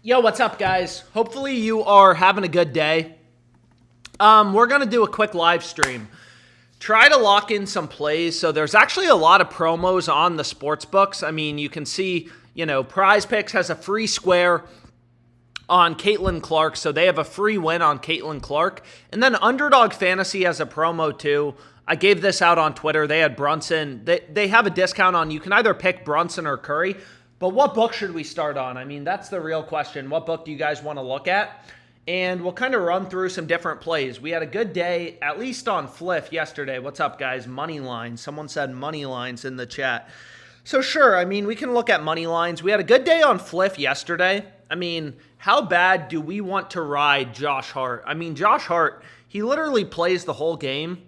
Yo, what's up, guys? Hopefully you are having a good day. We're going to do a quick live stream. Try to lock in some plays. So there's actually a lot of promos on the sports books. I mean, you can see, PrizePicks has a free square on Caitlin Clark. So they have a free win on Caitlin Clark. And then Underdog Fantasy has a promo too. I gave this out on Twitter. They had Brunson. They have a discount on, you can either pick Brunson or Curry. But what book should we start on? I mean, that's the real question. What book do you guys want to look at? And we'll kind of run through some different plays. We had a good day, at least on Fliff yesterday. What's up, guys? Money lines. Someone said money lines in the chat. So sure, I mean, we can look at money lines. We had a good day on Fliff yesterday. I mean, how bad do we want to ride Josh Hart? I mean, Josh Hart, he literally plays the whole game.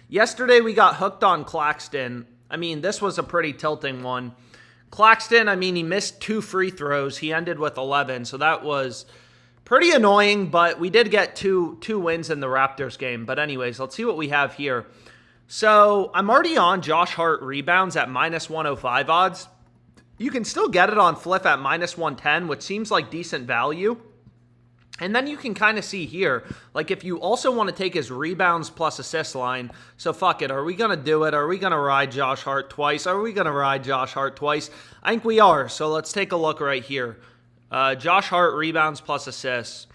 Yesterday, we got hooked on Claxton. I mean, this was a pretty tilting one. Claxton, I mean, he missed 2 free throws. He ended with 11, so that was pretty annoying, but we did get two wins in the Raptors game. But anyways, let's see what we have here. So I'm already on Josh Hart rebounds at minus 105 odds. You can still get it on Fliff at minus 110, which seems like decent value. And then you can kind of see here, like if you also want to take his rebounds plus assist line, so fuck it. Are we going to do it? Are we going to ride Josh Hart twice? I think we are. So let's take a look right here. Josh Hart rebounds plus assists.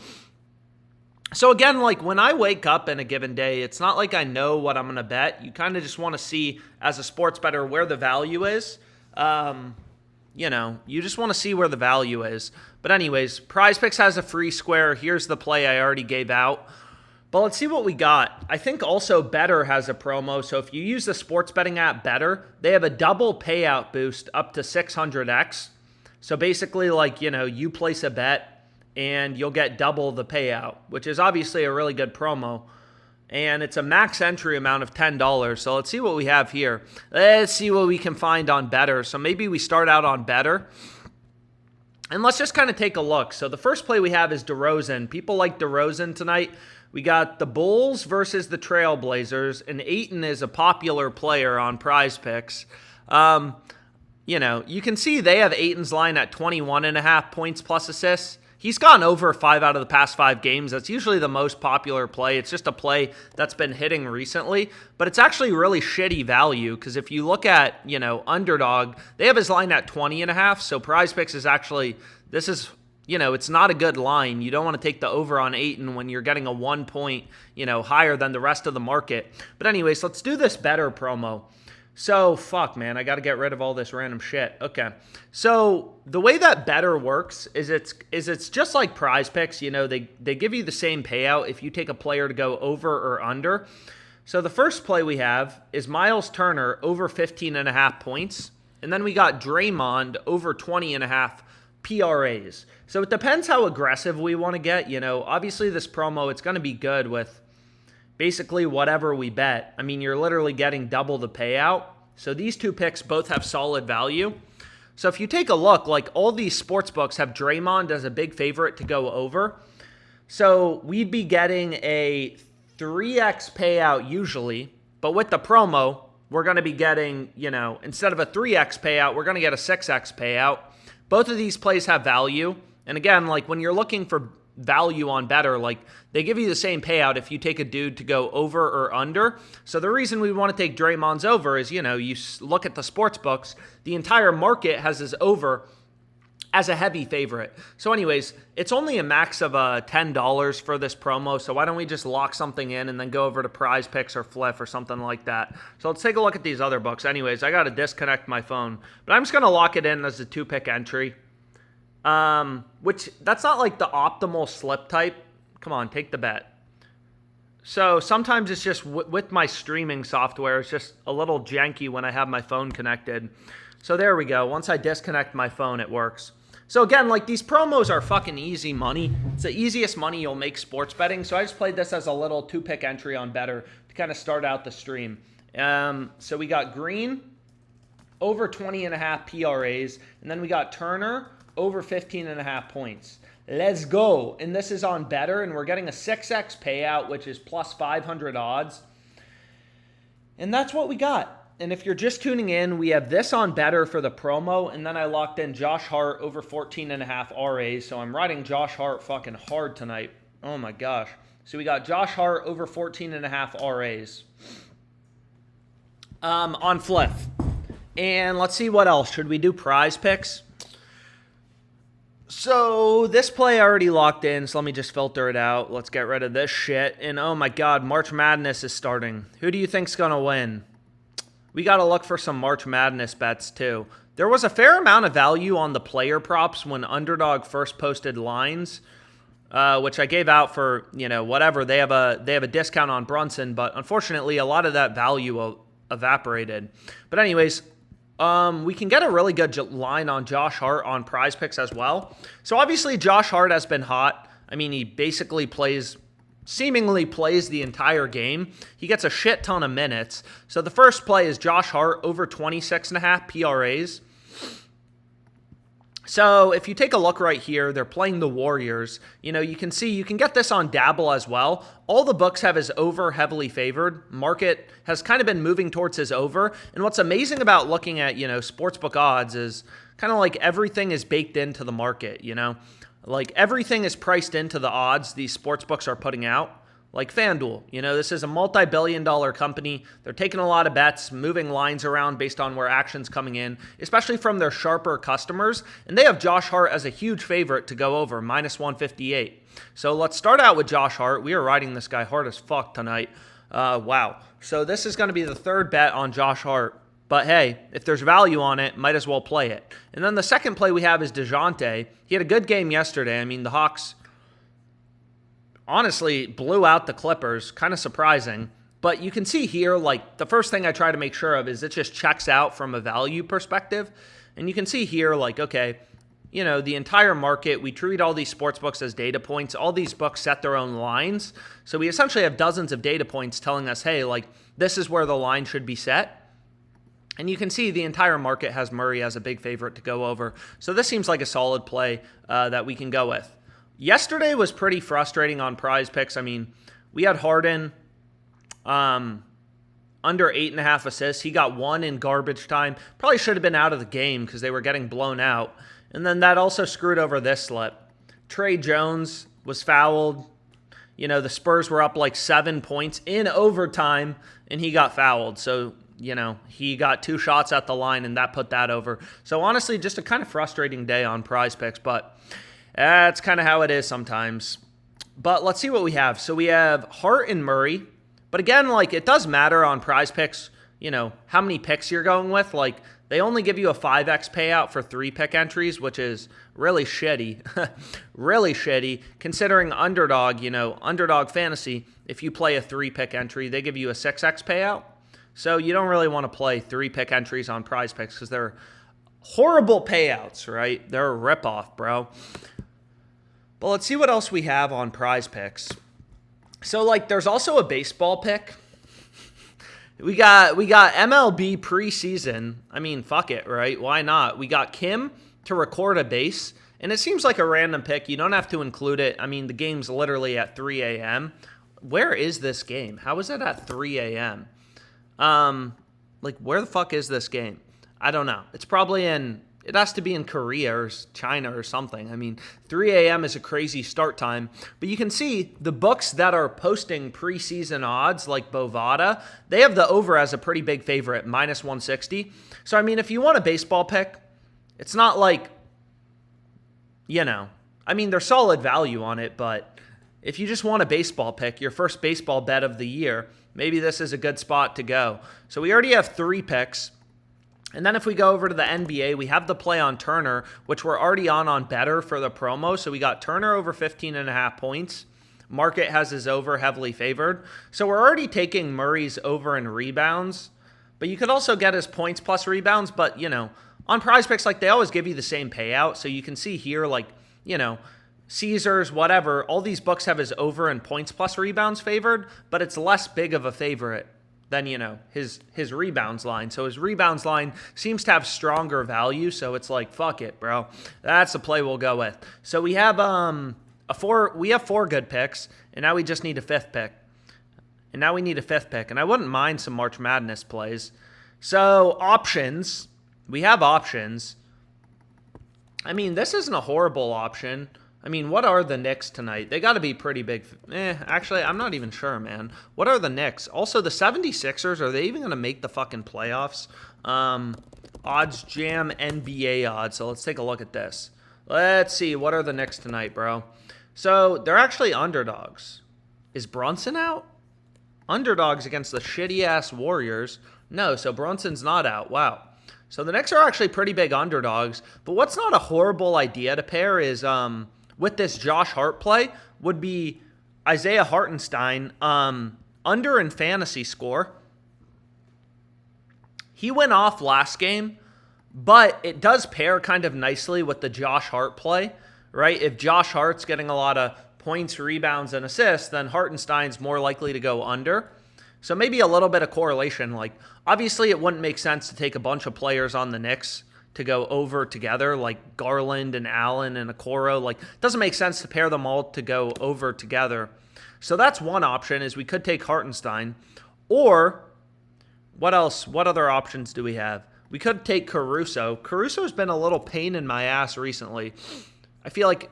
So again, like when I wake up in a given day, it's not like I know what I'm going to bet. You kind of just want to see as a sports bettor where the value is. You just want to see where the value is. But anyways, PrizePicks has a free square. Here's the play I already gave out. But let's see what we got. I think also Better has a promo. So if you use the sports betting app Better, they have a double payout boost up to 600x. So basically, like, you place a bet and you'll get double the payout, which is obviously a really good promo. And it's a max entry amount of $10. So let's see what we have here. Let's see what we can find on Better. So maybe we start out on Better. And let's just kind of take a look. So the first play we have is DeRozan. People like DeRozan tonight. We got the Bulls versus the Trailblazers. And Ayton is a popular player on PrizePicks. You can see they have Ayton's line at 21.5 points plus assists. He's gone over 5 out of the past 5 games. That's usually the most popular play. It's just a play that's been hitting recently. But it's actually really shitty value because if you look at, Underdog, they have his line at 20.5. So PrizePicks is actually, it's not a good line. You don't want to take the over on Ayton when you're getting a 1 point, higher than the rest of the market. But anyways, let's do this Better promo. So, fuck, man, I got to get rid of all this random shit. Okay. So, the way that Better works is it's just like PrizePicks. They give you the same payout if you take a player to go over or under. So, the first play we have is Miles Turner over 15.5 points. And then we got Draymond over 20.5 PRAs. So, it depends how aggressive we want to get. Obviously, this promo, it's going to be good with basically whatever we bet. I mean, you're literally getting double the payout. So these two picks both have solid value. So if you take a look, like all these sports books have Draymond as a big favorite to go over. So we'd be getting a 3x payout usually, but with the promo, we're going to be getting, instead of a 3x payout, we're going to get a 6x payout. Both of these plays have value. And again, like when you're looking for value on Better, like they give you the same payout if you take a dude to go over or under. So the reason we want to take Draymond's over is, you look at the sports books, the entire market has his over as a heavy favorite. So anyways, it's only a max of $10 for this promo. So why don't we just lock something in and then go over to PrizePicks or Fliff or something like that. So let's take a look at these other books. Anyways, I got to disconnect my phone, but I'm just going to lock it in as a 2-pick entry. Which that's not like the optimal slip type. Come on, take the bet. So sometimes it's just with my streaming software, it's just a little janky when I have my phone connected. So there we go. Once I disconnect my phone, it works. So again, like these promos are fucking easy money. It's the easiest money you'll make sports betting. So I just played this as a little 2-pick entry on Better to kind of start out the stream. So we got Green over 20.5 PRAs, and then we got Turner over 15.5 points. Let's go. And this is on Better, and we're getting a 6x payout, which is plus 500 odds. And that's what we got. And if you're just tuning in, we have this on better for the promo, and then I locked in Josh Hart over 14.5 RAs, so I'm riding Josh Hart fucking hard tonight. Oh my gosh. So we got Josh Hart over 14.5 RAs on Fliff. And let's see what else. Should we do PrizePicks? So this play I already locked in, so let me just filter it out. Let's get rid of this shit. And oh my god, March Madness is starting. Who do you think's going to win? We got to look for some March Madness bets too. There was a fair amount of value on the player props when Underdog first posted lines, which I gave out for, whatever. They have a discount on Brunson, but unfortunately a lot of that value evaporated. But anyways, we can get a really good line on Josh Hart on PrizePicks as well. So obviously Josh Hart has been hot. I mean, he basically seemingly plays the entire game. He gets a shit ton of minutes. So the first play is Josh Hart over 26.5 PRAs. So if you take a look right here, they're playing the Warriors. You can see you can get this on Dabble as well. All the books have his over heavily favored. Market has kind of been moving towards his over. And what's amazing about looking at, sportsbook odds is kind of like everything is baked into the market, Like everything is priced into the odds these sportsbooks are putting out. Like FanDuel, this is a multi-billion-dollar company. They're taking a lot of bets, moving lines around based on where action's coming in, especially from their sharper customers. And they have Josh Hart as a huge favorite to go over, minus 158. So let's start out with Josh Hart. We are riding this guy hard as fuck tonight. Wow. So this is going to be the third bet on Josh Hart. But hey, if there's value on it, might as well play it. And then the second play we have is DeJounte. He had a good game yesterday. I mean, the Hawks honestly blew out the Clippers. Kind of surprising. But you can see here, like, the first thing I try to make sure of is it just checks out from a value perspective. And you can see here, like, okay, the entire market, we treat all these sports books as data points. All these books set their own lines. So we essentially have dozens of data points telling us, hey, like, this is where the line should be set. And you can see the entire market has Murray as a big favorite to go over. So this seems like a solid play that we can go with. Yesterday was pretty frustrating on PrizePicks. I mean, we had Harden under 8.5 assists. He got 1 in garbage time. Probably should have been out of the game because they were getting blown out. And then that also screwed over this slip. Trey Jones was fouled. The Spurs were up like 7 points in overtime, and he got fouled. So, he got 2 shots at the line, and that put that over. So, honestly, just a kind of frustrating day on PrizePicks, but that's kind of how it is sometimes. But let's see what we have. So, we have Hart and Murray. But again, like, it does matter on PrizePicks, how many picks you're going with. Like, they only give you a 5x payout for 3 pick entries, which is really shitty. Really shitty. Considering Underdog, Underdog Fantasy, if you play a 3 pick entry, they give you a 6x payout. So you don't really want to play 3 pick entries on PrizePicks because they're horrible payouts, right? They're a ripoff, bro. But let's see what else we have on PrizePicks. So, like, there's also a baseball pick. We got MLB preseason. I mean, fuck it, right? Why not? We got Kim to record a base, and it seems like a random pick. You don't have to include it. I mean, the game's literally at 3 a.m. Where is this game? How is it at 3 a.m.? Like, where the fuck is this game? I don't know. It's probably it has to be in Korea or China or something. I mean, 3 a.m. is a crazy start time. But you can see the books that are posting preseason odds, like Bovada, they have the over as a pretty big favorite, minus 160. So, I mean, if you want a baseball pick, it's not like, I mean, there's solid value on it, but if you just want a baseball pick, your first baseball bet of the year, maybe this is a good spot to go. So we already have 3 picks. And then if we go over to the NBA, we have the play on Turner, which we're already on better for the promo. So we got Turner over 15.5 points. Market has his over heavily favored. So we're already taking Murray's over in rebounds. But you could also get his points plus rebounds. But, on PrizePicks, like, they always give you the same payout. So you can see here, like, Caesars, whatever, all these books have his over in points plus rebounds favored. But it's less big of a favorite than, his rebounds line. So his rebounds line seems to have stronger value. So it's like, fuck it, bro. That's the play we'll go with. So we have we have 4 good picks, and now we just need a 5th pick. And I wouldn't mind some March Madness plays. So options, we have options. I mean, this isn't a horrible option. I mean, what are the Knicks tonight? They got to be pretty big. Actually, I'm not even sure, man. What are the Knicks? Also, the 76ers, are they even going to make the fucking playoffs? Odds Jam NBA odds. So let's take a look at this. Let's see. What are the Knicks tonight, bro? So they're actually underdogs. Is Brunson out? Underdogs against the shitty-ass Warriors. No, so Brunson's not out. Wow. So the Knicks are actually pretty big underdogs. But what's not a horrible idea to pair is, with this Josh Hart play, would be Isaiah Hartenstein under in fantasy score. He went off last game, but it does pair kind of nicely with the Josh Hart play, right? If Josh Hart's getting a lot of points, rebounds, and assists, then Hartenstein's more likely to go under. So maybe a little bit of correlation. Like, obviously, it wouldn't make sense to take a bunch of players on the Knicks to go over together, like Garland and Allen and Okoro. Like, it doesn't make sense to pair them all to go over together. So that's one option, is we could take Hartenstein. Or, what else? What other options do we have? We could take Caruso. Caruso's been a little pain in my ass recently. I feel like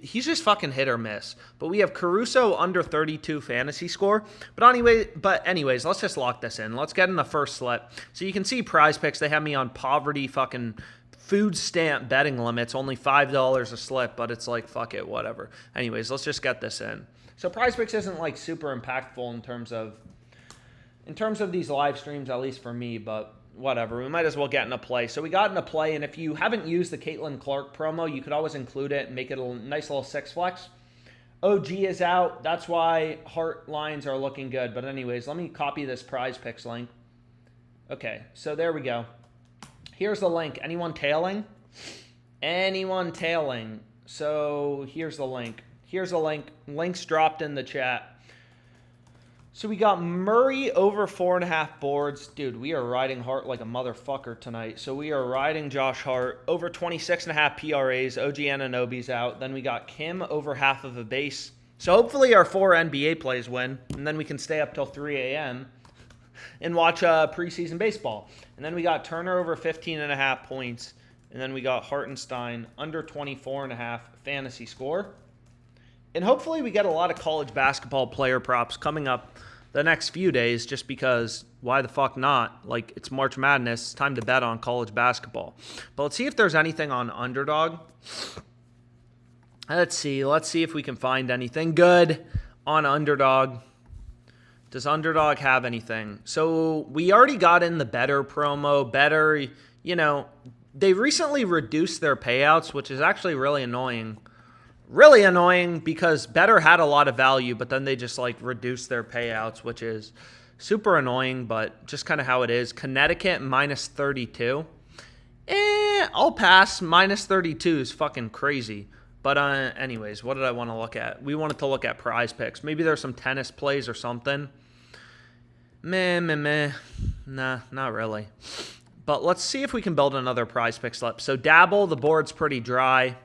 he's just fucking hit or miss. But we have Caruso under 32 fantasy score. But anyways, let's just lock this in. Let's get in the first slip. So you can see PrizePicks, they have me on poverty fucking food stamp betting limits, only $5 a slip, but it's like, fuck it, whatever. Anyways, let's just get this in. So PrizePicks isn't like super impactful in terms of these live streams, at least for me, but whatever. We might as well get in a play. So we got in a play, and if you haven't used the Caitlin Clark promo, you could always include it and make it a nice little six flex. OG is out. That's why Hart lines are looking good. But anyways, let me copy this PrizePicks link. Okay, so there we go. Here's the link. Anyone tailing? Anyone tailing? So here's the link. Here's the link. Links dropped in the chat. So we got Murray over 4.5 boards. Dude, we are riding Hart like a motherfucker tonight. So we are riding Josh Hart over 26.5 PRAs. OG Anunoby's out. Then we got Kim over half of a base. So hopefully our 4 NBA plays win. And then we can stay up till 3 a.m. and watch preseason baseball. And then we got Turner over 15.5 points. And then we got Hartenstein under 24.5 fantasy score. And hopefully we get a lot of college basketball player props coming up the next few days, just because why the fuck not? Like, it's March Madness. It's time to bet on college basketball. But let's see if there's anything on Underdog. Let's see if we can find anything good on Underdog. Does Underdog have anything? So we already got in the Better promo. Better, they recently reduced their payouts, which is actually really annoying. Really annoying, because Better had a lot of value, but then they just like reduced their payouts, which is super annoying, but just kind of how it is. Connecticut minus 32. I'll pass. Minus 32 is fucking crazy. But anyways, what did I want to look at? We wanted to look at PrizePicks. Maybe there's some tennis plays or something. Nah, not really. But let's see if we can build another PrizePicks slip. So Dabble, the board's pretty dry.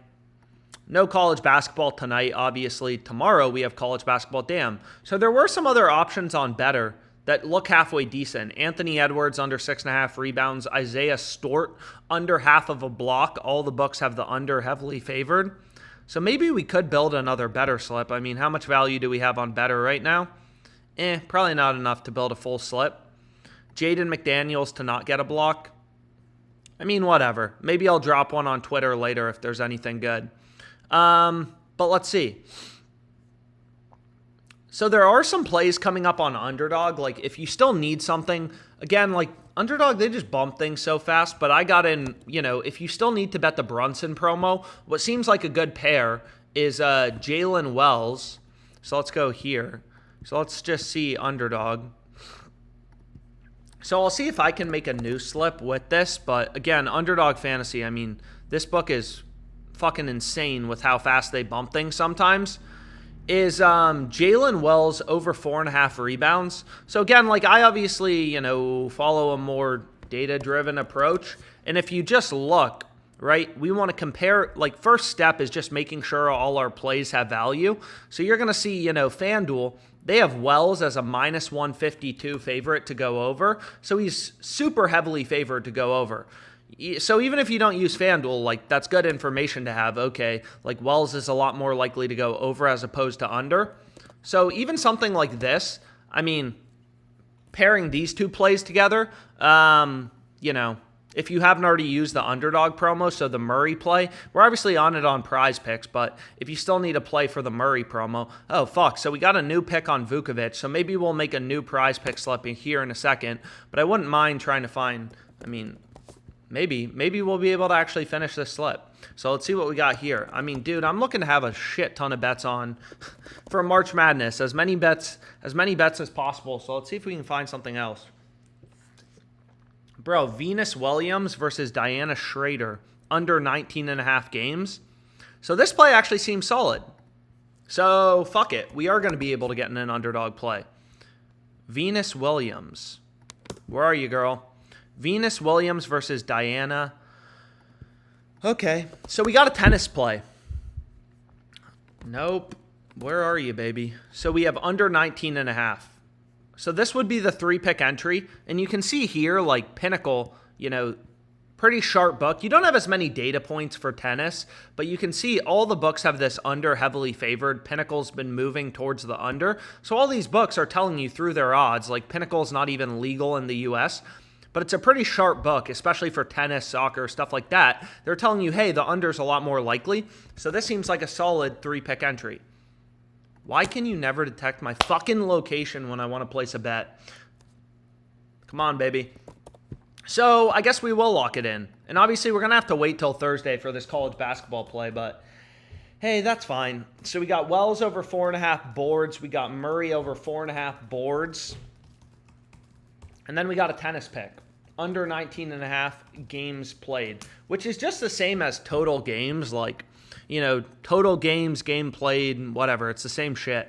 No college basketball tonight, obviously. Tomorrow we have college basketball. Damn. So there were some other options on Better that look halfway decent. Anthony Edwards under 6.5 rebounds. Isaiah Stewart under half of a block. All the books have the under heavily favored. So maybe we could build another Better slip. I mean, how much value do we have on Better right now? Probably not enough to build a full slip. Jaden McDaniels to not get a block. I mean, whatever. Maybe I'll drop one on Twitter later if there's anything good. But let's see. So there are some plays coming up on Underdog. Like, if you still need something, again, like Underdog, they just bump things so fast. But I got in, if you still need to bet the Brunson promo, what seems like a good pair is Jalen Wells. So let's go here. So let's just see Underdog. So I'll see if I can make a new slip with this. But again, Underdog Fantasy, I mean, this book is fucking insane with how fast they bump things sometimes. Is Jalen Wells over 4.5 rebounds. So again, like, I obviously, follow a more data-driven approach. And if you just look, right, we want to compare, like, first step is just making sure all our plays have value. So you're going to see, FanDuel, they have Wells as a minus 152 favorite to go over. So he's super heavily favored to go over. So even if you don't use FanDuel, like that's good information to have. Okay, like Wells is a lot more likely to go over as opposed to under. So even something like this, I mean, pairing these two plays together, you know, if you haven't already used the Underdog promo, so the Murray play, we're obviously on it on PrizePicks, but if you still need a play for the Murray promo, oh, fuck, so we got a new pick on Vukovic, so maybe we'll make a new PrizePick slip in here in a second, but I wouldn't mind trying to find, I mean, maybe we'll be able to actually finish this slip. So let's see what we got here. I mean, dude, I'm looking to have a shit ton of bets on for March Madness, as many bets as possible, so let's see if we can find something else. Bro, Venus Williams versus Diana Schrader, under 19.5 games. So this play actually seems solid. So fuck it. We are going to be able to get in an underdog play. Venus Williams. Where are you, girl? Venus Williams versus Diana. Okay, so we got a tennis play. Nope. Where are you, baby? So we have under 19.5. So this would be the 3-pick entry, and you can see here, like, Pinnacle, you know, pretty sharp book. You don't have as many data points for tennis, but you can see all the books have this under heavily favored. Pinnacle's been moving towards the under. So all these books are telling you through their odds, like Pinnacle's not even legal in the US, but it's a pretty sharp book, especially for tennis, soccer, stuff like that. They're telling you, hey, the under's a lot more likely. So this seems like a solid 3-pick entry. Why can you never detect my fucking location when I want to place a bet? Come on, baby. So I guess we will lock it in. And obviously we're going to have to wait till Thursday for this college basketball play, but hey, that's fine. So we got Wells over 4.5 boards. We got Murray over 4.5 boards. And then we got a tennis pick. Under 19.5 games played, which is just the same as total games, like, you know, total games, game played, whatever. It's the same shit.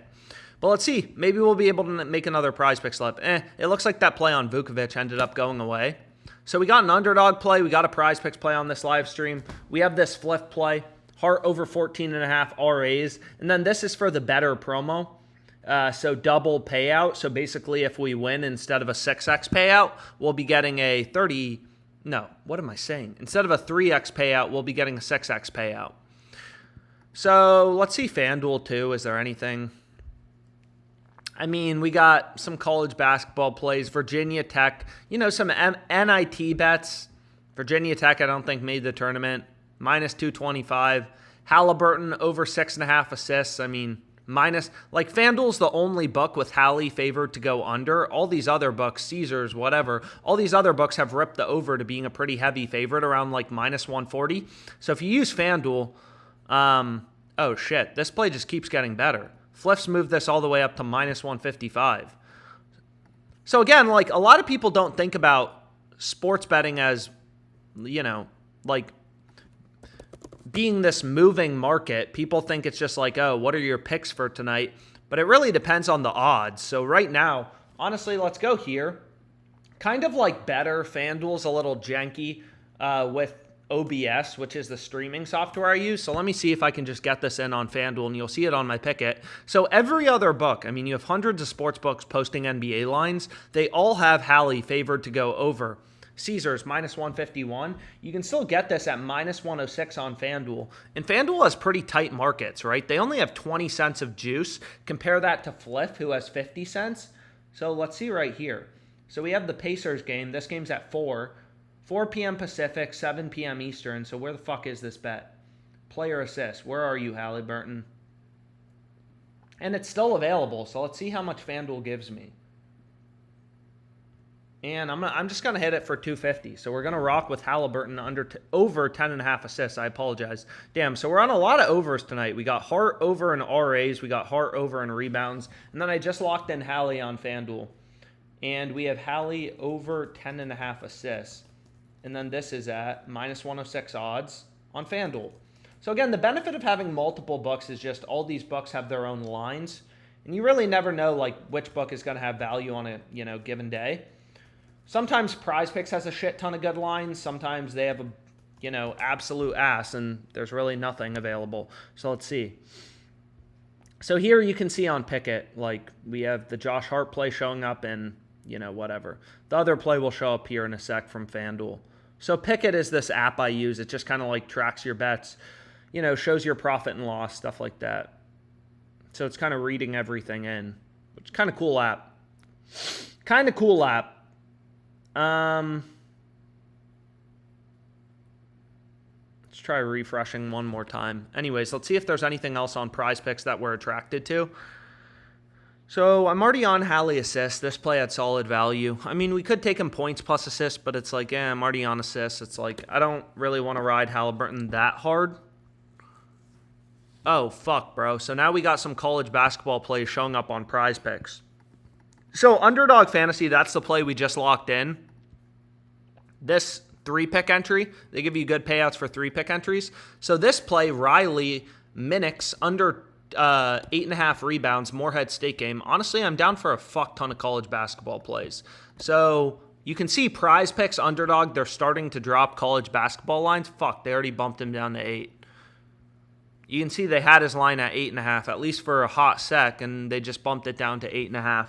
But let's see. Maybe we'll be able to make another PrizePicks slip. It looks like that play on Vukovic ended up going away. So we got an underdog play. We got a PrizePicks play on this live stream. We have this Fliff play. Hart over 14.5 RAs. And then this is for the better promo. So double payout. So basically if we win instead of a 6x payout, we'll be getting a 30... No, what am I saying? Instead of a 3x payout, we'll be getting a 6x payout. So let's see FanDuel too. Is there anything? I mean, we got some college basketball plays. Virginia Tech, you know, some NIT bets. Virginia Tech, I don't think made the tournament. Minus 225. Halliburton over 6.5 assists. I mean, like FanDuel's the only book with Hallie favored to go under. All these other books, Caesars, whatever, all these other books have ripped the over to being a pretty heavy favorite around like minus 140. So if you use FanDuel, oh shit, this play just keeps getting better. Fliff's moved this all the way up to minus 155. So again, like a lot of people don't think about sports betting as, you know, like being this moving market. People think it's just like, oh, what are your picks for tonight? But it really depends on the odds. So right now, honestly, let's go here. Kind of like better. FanDuel's a little janky with OBS, which is the streaming software I use. So let me see if I can just get this in on FanDuel, and you'll see it on my picket. So every other book, I mean, you have hundreds of sports books posting NBA lines. They all have Hallie favored to go over. Caesars, minus 151. You can still get this at minus 106 on FanDuel. And FanDuel has pretty tight markets, right? They only have 20 cents of juice. Compare that to Fliff, who has 50 cents. So let's see right here. So we have the Pacers game. This game's at 4 p.m. Pacific, 7 p.m. Eastern. So where the fuck is this bet? Player assist. Where are you, Halliburton? And it's still available. So let's see how much FanDuel gives me. And I'm just going to hit it for 250. So we're going to rock with Halliburton over 10.5 assists. I apologize. Damn, so we're on a lot of overs tonight. We got Hart over in RAs. We got Hart over in rebounds. And then I just locked in Hallie on FanDuel. And we have Hallie over 10.5 assists. And then this is at minus 106 odds on FanDuel. So again, the benefit of having multiple books is just all these books have their own lines. And you really never know like which book is going to have value on a given day. Sometimes PrizePicks has a shit ton of good lines. Sometimes they have a absolute ass and there's really nothing available. So let's see. So here you can see on Pickett, like we have the Josh Hart play showing up and, whatever. The other play will show up here in a sec from FanDuel. So Pickett is this app I use. It just kind of like tracks your bets, shows your profit and loss, stuff like that. So it's kind of reading everything in, which is kind of cool app. Let's try refreshing one more time. Anyways, let's see if there's anything else on PrizePicks that we're attracted to. So I'm already on Hallie assist. This play had solid value. I mean, we could take him points plus assist, but it's like, I'm already on assist. It's like, I don't really want to ride Halliburton that hard. Oh, fuck, bro. So now we got some college basketball plays showing up on PrizePicks. So Underdog Fantasy, that's the play we just locked in. This 3-pick entry, they give you good payouts for 3-pick entries. So this play, Riley Minix under 8.5 rebounds, Moorhead State game. Honestly, I'm down for a fuck ton of college basketball plays. So you can see PrizePicks Underdog, they're starting to drop college basketball lines. Fuck, they already bumped him down to 8. You can see they had his line at 8.5, at least for a hot sec, and they just bumped it down to 8.5.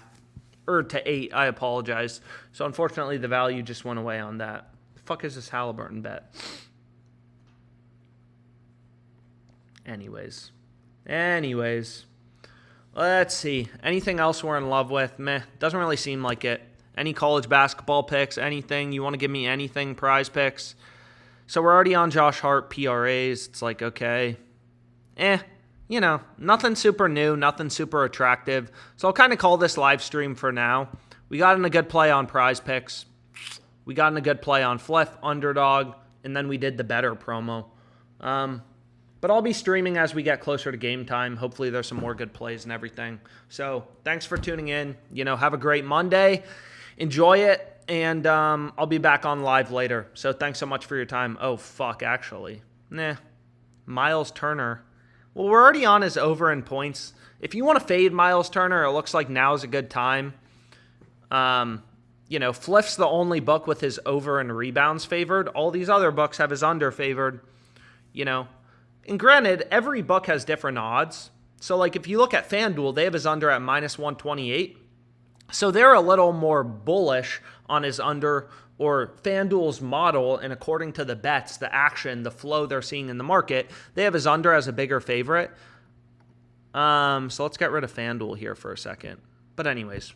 Or to 8, I apologize. So unfortunately, the value just went away on that. The fuck is this Halliburton bet? Anyways. Let's see. Anything else we're in love with? Meh. Doesn't really seem like it. Any college basketball picks? Anything? You want to give me anything? PrizePicks? So we're already on Josh Hart PRAs. It's like, okay. Nothing super new, nothing super attractive. So I'll kind of call this live stream for now. We got in a good play on PrizePicks. We got in a good play on Fliff, Underdog, and then we did the better promo. But I'll be streaming as we get closer to game time. Hopefully there's some more good plays and everything. So thanks for tuning in. Have a great Monday. Enjoy it, and I'll be back on live later. So thanks so much for your time. Oh, fuck, actually. Miles Turner. Well, we're already on his over in points. If you want to fade Miles Turner, it looks like now is a good time. Fliff's the only book with his over and rebounds favored. All these other books have his under favored. And granted, every book has different odds. So, like, if you look at FanDuel, they have his under at minus 128. So they're a little more bullish on his under, or FanDuel's model, and according to the bets, the action, the flow they're seeing in the market, they have his under as a bigger favorite. So let's get rid of FanDuel here for a second. But anyways.